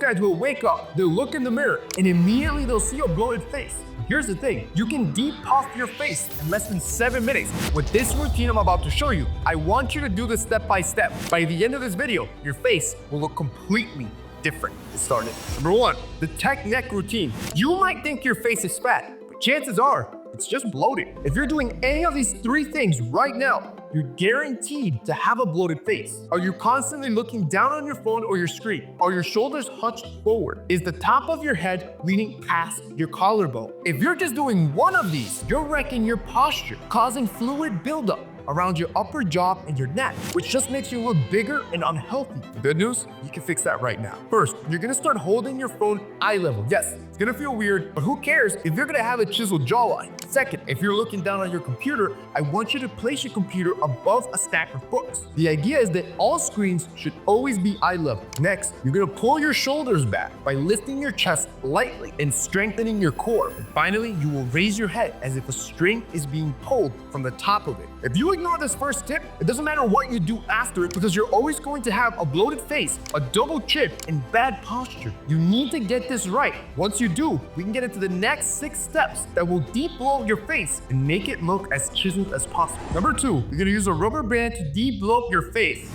guys will wake up, they'll look in the mirror, and immediately they'll see a bloated face. Here's the thing, you can depuff your face in less than 7 minutes. With this routine I'm about to show you, I want you to do this step by step. By the end of this video, your face will look completely different. Let's start it. Number 1, the tech neck routine. You might think your face is fat, but chances are, it's just bloated. If you're doing any of these 3 things right now, you're guaranteed to have a bloated face. Are you constantly looking down on your phone or your screen? Are your shoulders hunched forward? Is the top of your head leaning past your collarbone? If you're just doing one of these, you're wrecking your posture, causing fluid buildup around your upper jaw and your neck, which just makes you look bigger and unhealthy. The good news, you can fix that right now. First, you're gonna start holding your phone eye level. Yes, it's gonna feel weird, but who cares if you're gonna have a chiseled jawline? Second, if you're looking down on your computer, I want you to place your computer above a stack of books. The idea is that all screens should always be eye level. Next, you're gonna pull your shoulders back by lifting your chest lightly and strengthening your core. And finally, you will raise your head as if a string is being pulled from the top of it. If you ignore this first tip, it doesn't matter what you do after it because you're always going to have a bloated face, a double chin, and bad posture. You need to get this right. Once you do, we can get into the next 6 steps that will de-bloat your face and make it look as chiseled as possible. Number 2, you're gonna use a rubber band to de-bloat your face.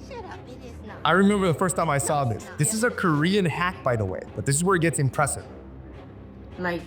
Shut up, it is not. I remember the first time I saw this. This is a Korean hack, by the way, but this is where it gets impressive. Like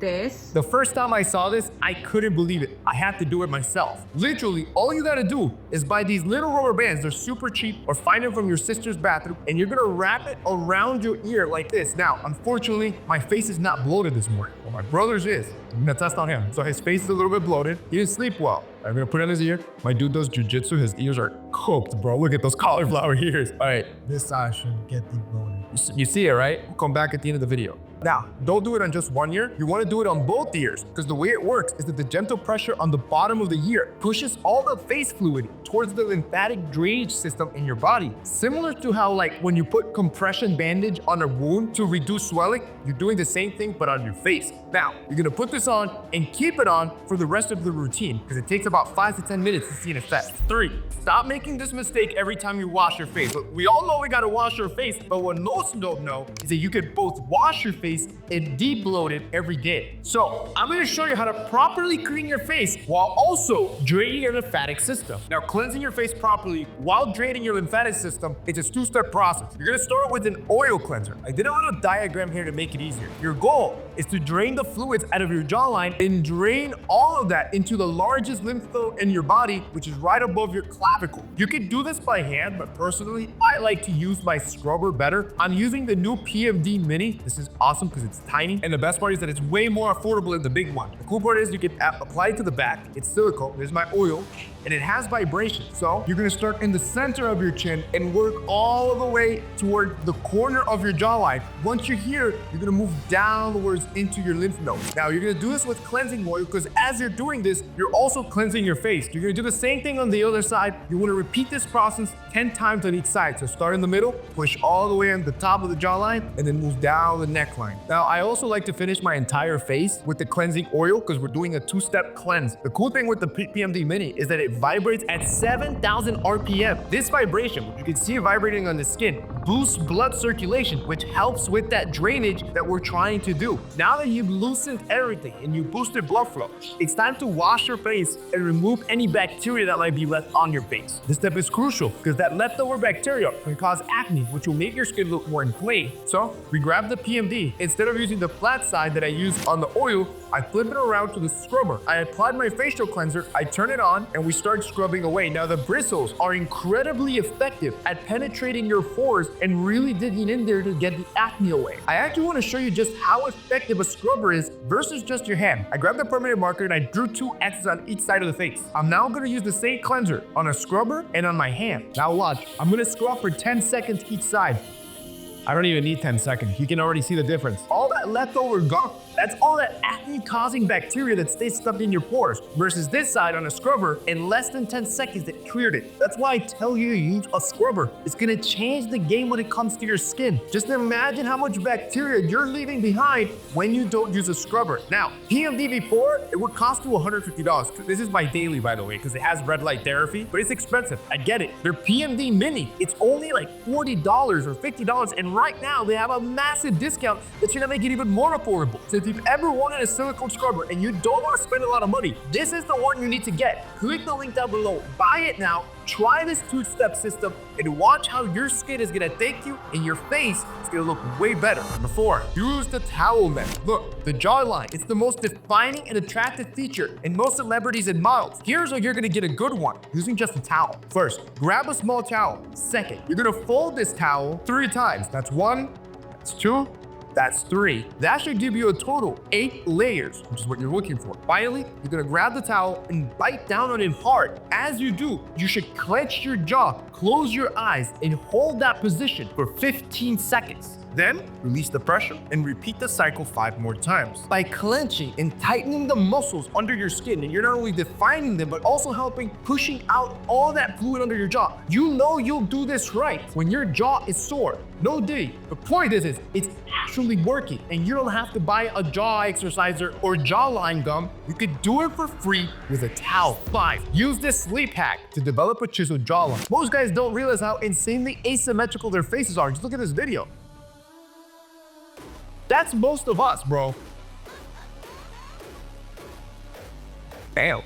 this. The first time I saw this, I couldn't believe it. I had to do it myself. Literally, all you gotta do is buy these little rubber bands. They're super cheap, or find them from your sister's bathroom, and you're gonna wrap it around your ear like this. Now, unfortunately, my face is not bloated this morning. Well, my brother's is. I'm gonna test on him. So his face is a little bit bloated. He didn't sleep well. I'm gonna put it on his ear. My dude does jujitsu. His ears are cooked, bro. Look at those cauliflower ears. All right, this side should get de-bloated. You see it, right? We'll come back at the end of the video. Now, don't do it on just one ear. You want to do it on both ears because the way it works is that the gentle pressure on the bottom of the ear pushes all the face fluid towards the lymphatic drainage system in your body. Similar to how like when you put compression bandage on a wound to reduce swelling, you're doing the same thing but on your face. Now, you're gonna put this on and keep it on for the rest of the routine because it takes about 5 to 10 minutes to see an effect. 3, stop making this mistake every time you wash your face. Look, we all know we gotta wash our face, but what most don't know is that you can both wash your face and de-bloat it every day. So I'm gonna show you how to properly clean your face while also draining your lymphatic system. Now, cleansing your face properly while draining your lymphatic system, it's a 2-step process. You're gonna start with an oil cleanser. I did a little diagram here to make it easier. Your goal is to drain the fluids out of your jawline and drain all of that into the largest lymph node in your body, which is right above your clavicle. You can do this by hand, but personally, I like to use my scrubber better. I'm using the new PMD Mini. This is awesome because it's tiny, and the best part is that it's way more affordable than the big one. The cool part is you can apply it to the back. It's silicone. There's my oil, and it has vibration. So you're gonna start in the center of your chin and work all the way toward the corner of your jawline. Once you're here, you're gonna move downwards into your lymph nodes. Now you're gonna do this with cleansing oil because as you're doing this, you're also cleansing your face. You're gonna do the same thing on the other side. You wanna repeat this process 10 times on each side. So start in the middle, push all the way on the top of the jawline, and then move down the neckline. Now I also like to finish my entire face with the cleansing oil because we're doing a 2-step cleanse. The cool thing with the PMD Mini is that it vibrates at 7,000 RPM. This vibration, which you can see vibrating on the skin, boosts blood circulation, which helps with that drainage that we're trying to do. Now that you've loosened everything and you boosted blood flow, it's time to wash your face and remove any bacteria that might be left on your face. This step is crucial because that leftover bacteria can cause acne, which will make your skin look more inflamed. So we grab the PMD. Instead of using the flat side that I use on the oil, I flip it around to the scrubber. I applied my facial cleanser, I turn it on, and we start scrubbing away. Now the bristles are incredibly effective at penetrating your pores and really digging in there to get the acne away. I actually want to show you just how effective a scrubber is versus just your hand. I grabbed a permanent marker and I drew 2 X's on each side of the face. I'm now going to use the same cleanser on a scrubber and on my hand. Now watch, I'm going to scrub for 10 seconds each side. I don't even need 10 seconds. You can already see the difference. All that leftover gunk. That's all that acne-causing bacteria that stays stuck in your pores. Versus this side on a scrubber, in less than 10 seconds it cleared it. That's why I tell you to use a scrubber. It's gonna change the game when it comes to your skin. Just imagine how much bacteria you're leaving behind when you don't use a scrubber. Now, PMD before, it would cost you $150. This is my daily, by the way, because it has red light therapy, but it's expensive. I get it. Their PMD Mini, it's only like $40 or $50, and right now they have a massive discount that's gonna make it even more affordable. So if you've ever wanted a silicone scrubber and you don't want to spend a lot of money, this is the one you need to get. Click the link down below, buy it now, try this two-step system, and watch how your skin is gonna thank you and your face is gonna look way better. Number 4, use the towel method. Look, the jawline, it's the most defining and attractive feature in most celebrities and models. Here's how you're gonna get a good one, using just a towel. First, grab a small towel. Second, you're gonna fold this towel 3 times. That's 1, that's 2, that's 3. That should give you a total 8 layers, which is what you're looking for. Finally, you're gonna grab the towel and bite down on it hard. As you do, you should clench your jaw, close your eyes, and hold that position for 15 seconds. Then, release the pressure and repeat the cycle 5 more times. By clenching and tightening the muscles under your skin, and you're not only defining them, but also helping pushing out all that fluid under your jaw. You know you'll do this right when your jaw is sore. No D. The point is it's actually working, and you don't have to buy a jaw exerciser or jawline gum. You could do it for free with a towel. 5, use this sleep hack to develop a chiseled jawline. Most guys don't realize how insanely asymmetrical their faces are. Just look at this video. That's most of us, bro. Damn.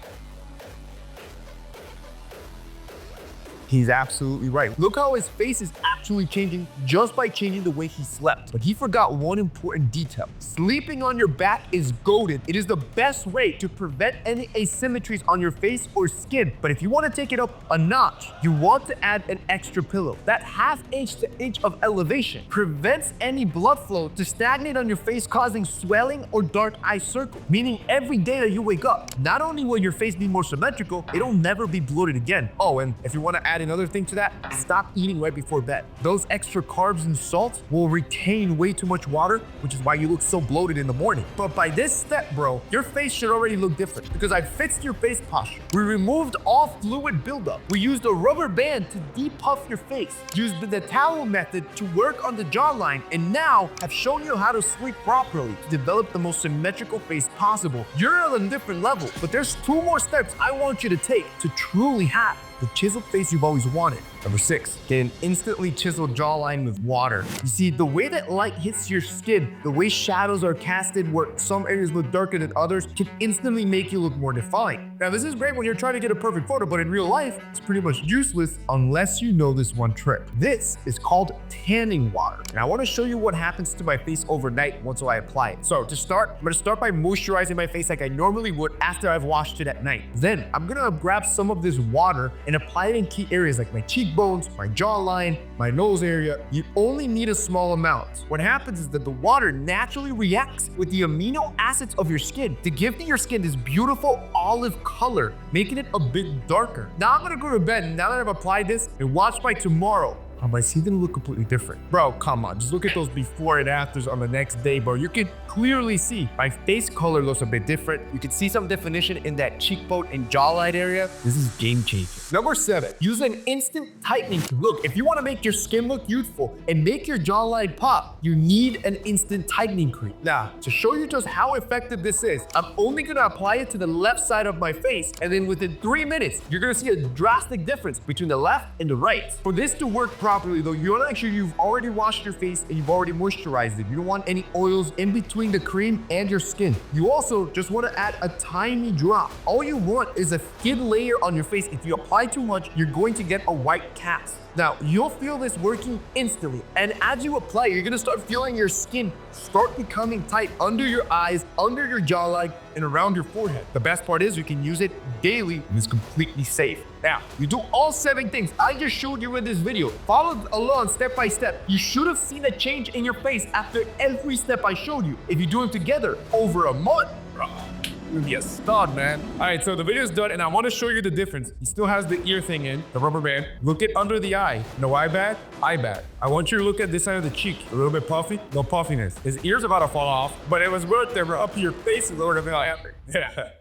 He's absolutely right. Look how his face is actually changing just by changing the way he slept. But he forgot one important detail. Sleeping on your back is goated. It is the best way to prevent any asymmetries on your face or skin. But if you want to take it up a notch, you want to add an extra pillow. That ½ inch to inch of elevation prevents any blood flow to stagnate on your face, causing swelling or dark eye circles. Meaning every day that you wake up, not only will your face be more symmetrical, it'll never be bloated again. Oh, and if you want to add another thing to that, stop eating right before bed. Those extra carbs and salt will retain way too much water, which is why you look so bloated in the morning. But by this step, bro, your face should already look different because I fixed your face posture. We removed all fluid buildup. We used a rubber band to depuff your face, used the towel method to work on the jawline, and now have shown you how to sleep properly to develop the most symmetrical face possible. You're on a different level, but there's 2 more steps I want you to take to truly have the chiseled face you've always wanted. Number 6, get an instantly chiseled jawline with water. You see, the way that light hits your skin, the way shadows are casted where some areas look darker than others, can instantly make you look more defined. Now, this is great when you're trying to get a perfect photo, but in real life, it's pretty much useless unless you know this one trick. This is called tanning water. And I want to show you what happens to my face overnight once I apply it. So to start, I'm going to start by moisturizing my face like I normally would after I've washed it at night. Then I'm going to grab some of this water and apply it in key areas like my cheekbones, my jawline, my nose area. You only need a small amount. What happens is that the water naturally reacts with the amino acids of your skin to give to your skin this beautiful olive color, making it a bit darker. Now I'm gonna go to bed now that I've applied this and watch by tomorrow. My skin gonna look completely different. Bro, come on, just look at those before and afters on the next day, bro. You can clearly see my face color looks a bit different. You can see some definition in that cheekbone and jawline area. This is game changing. Number 7, use an instant tightening tool. Look, if you wanna make your skin look youthful and make your jawline pop, you need an instant tightening cream. Now, to show you just how effective this is, I'm only gonna apply it to the left side of my face, and then within 3 minutes, you're gonna see a drastic difference between the left and the right. For this to work properly though, you want to make sure you've already washed your face and you've already moisturized it. You don't want any oils in between the cream and your skin. You also just want to add a tiny drop. All you want is a thin layer on your face. If you apply too much, you're going to get a white cast. Now, you'll feel this working instantly. And as you apply, you're gonna start feeling your skin start becoming tight under your eyes, under your jawline, and around your forehead. The best part is you can use it daily and it's completely safe. Now, you do all 7 things I just showed you in this video. Follow along step by step. You should have seen a change in your face after every step I showed you. If you do them together over a month, You'd be a stud, man. All right, so the video's done, and I want to show you the difference. He still has the ear thing in, the rubber band. Look at under the eye. No eye bad? Eye bad. I want you to look at this side of the cheek. A little bit puffy? No puffiness. His ear's about to fall off, but it was worth it. We're up to your face is what we're gonna be like. Yeah.